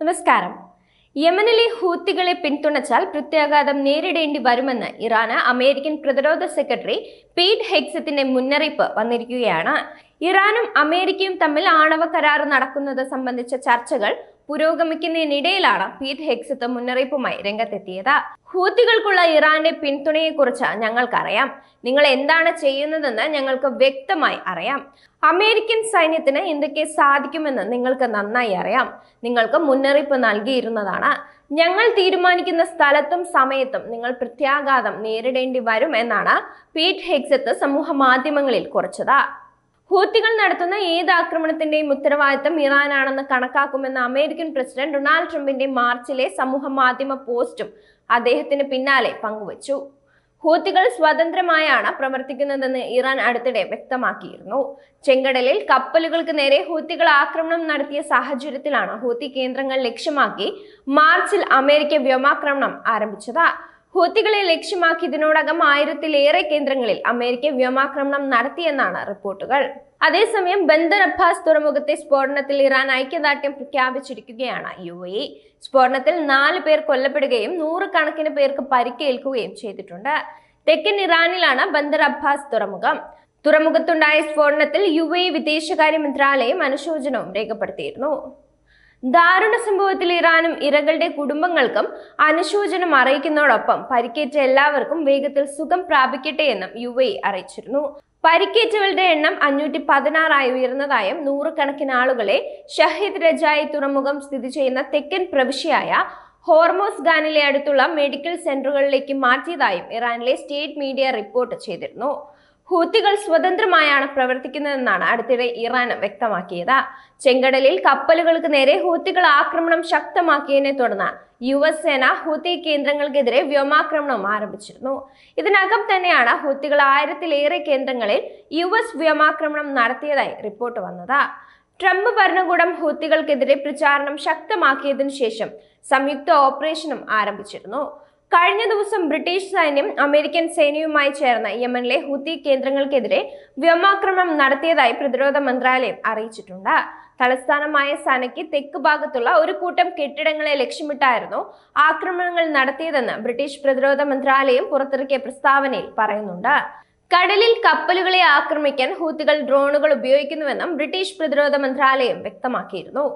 നമസ്കാരം. യമനിലെ ഹൂത്തികളെ പിന്തുണച്ചാൽ പ്രത്യാഘാതം നേരിടേണ്ടി വരുമെന്ന് ഇറാന് അമേരിക്കൻ പ്രതിരോധ സെക്രട്ടറി പീറ്റ് ഹെഗ്സത്തിന്റെ മുന്നറിയിപ്പ് വന്നിരിക്കുകയാണ്. ഇറാനും അമേരിക്കയും തമ്മിൽ ആണവ കരാർ നടക്കുന്നത് സംബന്ധിച്ച ചർച്ചകൾ പുരോഗമിക്കുന്നതിനിടയിലാണ് പീറ്റ് ഹെഗ്സത്ത് മുന്നറിയിപ്പുമായി രംഗത്തെത്തിയത്. ഹൂത്തികൾക്കുള്ള ഇറാന്റെ പിന്തുണയെക്കുറിച്ച് ഞങ്ങൾക്കറിയാം. നിങ്ങൾ എന്താണ് ചെയ്യുന്നതെന്ന് ഞങ്ങൾക്ക് വ്യക്തമായി അറിയാം. അമേരിക്കൻ സൈന്യത്തിന് എന്തൊക്കെ സാധിക്കുമെന്ന് നിങ്ങൾക്ക് നന്നായി അറിയാം. നിങ്ങൾക്ക് മുന്നറിയിപ്പ് നൽകിയിരുന്നതാണ്. ഞങ്ങൾ തീരുമാനിക്കുന്ന സ്ഥലത്തും സമയത്തും നിങ്ങൾ പ്രത്യാഘാതം നേരിടേണ്ടി വരും എന്നാണ് പീറ്റ് ഹെഗ്സത്ത് സമൂഹ മാധ്യമങ്ങളിൽ കുറിച്ചത്. ഹൂത്തികൾ നടത്തുന്ന ഏത് ആക്രമണത്തിന്റെയും ഉത്തരവാദിത്തം ഇറാനാണെന്ന് കണക്കാക്കുമെന്ന അമേരിക്കൻ പ്രസിഡന്റ് ഡൊണാൾഡ് ട്രംപിന്റെ മാർച്ചിലെ സമൂഹ മാധ്യമ പോസ്റ്റും അദ്ദേഹത്തിന് പിന്നാലെ പങ്കുവച്ചു. ഹൂത്തികൾ സ്വതന്ത്രമായാണ് പ്രവർത്തിക്കുന്നതെന്ന് ഇറാൻ അടുത്തിടെ വ്യക്തമാക്കിയിരുന്നു. ചെങ്കടലിൽ കപ്പലുകൾക്ക് നേരെ ഹൂത്തികൾ ആക്രമണം നടത്തിയ സാഹചര്യത്തിലാണ് ഹൂത്തി കേന്ദ്രങ്ങൾ ലക്ഷ്യമാക്കി മാർച്ചിൽ അമേരിക്ക വ്യോമാക്രമണം ആരംഭിച്ചത്. ഹൂത്തികളെ ലക്ഷ്യമാക്കി ഇതിനോടകം 1000-ലേറെ കേന്ദ്രങ്ങളിൽ അമേരിക്ക വ്യോമാക്രമണം നടത്തിയെന്നാണ് റിപ്പോർട്ടുകൾ. അതേസമയം ബന്ദർ അബ്ബാസ് തുറമുഖത്തെ സ്ഫോടനത്തിൽ ഇറാൻ ഐക്യദാർഢ്യം പ്രഖ്യാപിച്ചിരിക്കുകയാണ് UAE. സ്ഫോടനത്തിൽ 4 പേർ കൊല്ലപ്പെടുകയും 100 കണക്കിന് പേർക്ക് പരിക്കേൽക്കുകയും ചെയ്തിട്ടുണ്ട്. തെക്കൻ ഇറാനിലാണ് ബന്ദർ അബ്ബാസ് തുറമുഖം. തുറമുഖത്തുണ്ടായ സ്ഫോടനത്തിൽ UAE വിദേശകാര്യ മന്ത്രാലയം അനുശോചനവും രേഖപ്പെടുത്തിയിരുന്നു. ദാരുണ സംഭവത്തിൽ ഇറാനും ഇരകളുടെ കുടുംബങ്ങൾക്കും അനുശോചനം അറിയിക്കുന്നതോടൊപ്പം പരിക്കേറ്റ എല്ലാവർക്കും വേഗത്തിൽ സുഖം പ്രാപിക്കട്ടെ എന്നും UAE അറിയിച്ചിരുന്നു. പരിക്കേറ്റവരുടെ എണ്ണം 516 ഉയർന്നതായും 100 കണക്കിന് ആളുകളെ ഷഹീദ് രജായി തുറമുഖം സ്ഥിതി ചെയ്യുന്ന തെക്കൻ പ്രവിശ്യയായ ഹോർമോസ് ഖാനിലെ അടുത്തുള്ള മെഡിക്കൽ സെന്ററുകളിലേക്ക് മാറ്റിയതായും ഇറാനിലെ സ്റ്റേറ്റ് മീഡിയ റിപ്പോർട്ട് ചെയ്തിരുന്നു. ഹൂത്തികൾ സ്വതന്ത്രമായാണ് പ്രവർത്തിക്കുന്നതെന്നാണ് അടുത്തിടെ ഇറാൻ വ്യക്തമാക്കിയത്. ചെങ്കടലിൽ കപ്പലുകൾക്ക് നേരെ ഹൂത്തികൾ ആക്രമണം ശക്തമാക്കിയതിനെ തുടർന്ന് US സേന ഹൂത്തി കേന്ദ്രങ്ങൾക്കെതിരെ വ്യോമാക്രമണം ആരംഭിച്ചിരുന്നു. ഇതിനകം തന്നെയാണ് ഹൂത്തികൾ 1000-ലേറെ കേന്ദ്രങ്ങളിൽ US വ്യോമാക്രമണം നടത്തിയതായി റിപ്പോർട്ട് വന്നത്. ട്രംപ് ഭരണകൂടം ഹൂത്തികൾക്കെതിരെ പ്രചാരണം ശക്തമാക്കിയതിനു ശേഷം സംയുക്ത ഓപ്പറേഷനും ആരംഭിച്ചിരുന്നു. കഴിഞ്ഞ ദിവസം ബ്രിട്ടീഷ് സൈന്യം അമേരിക്കൻ സേനയുമായി ചേർന്ന് യമനിലെ ഹൂത്തി കേന്ദ്രങ്ങൾക്കെതിരെ വ്യോമാക്രമണം നടത്തിയതായി പ്രതിരോധ മന്ത്രാലയം അറിയിച്ചിട്ടുണ്ട്. തലസ്ഥാനമായ സനയ്ക്ക് തെക്ക് ഭാഗത്തുള്ള ഒരു കൂട്ടം കെട്ടിടങ്ങളെ ലക്ഷ്യമിട്ടായിരുന്നു ആക്രമണങ്ങൾ നടത്തിയതെന്ന് ബ്രിട്ടീഷ് പ്രതിരോധ മന്ത്രാലയം പുറത്തിറക്കിയ പ്രസ്താവനയിൽ പറയുന്നുണ്ട്. കടലിൽ കപ്പലുകളെ ആക്രമിക്കാൻ ഹൂത്തികൾ ഡ്രോണുകൾ ഉപയോഗിക്കുന്നുവെന്നും ബ്രിട്ടീഷ് പ്രതിരോധ മന്ത്രാലയം വ്യക്തമാക്കിയിരുന്നു.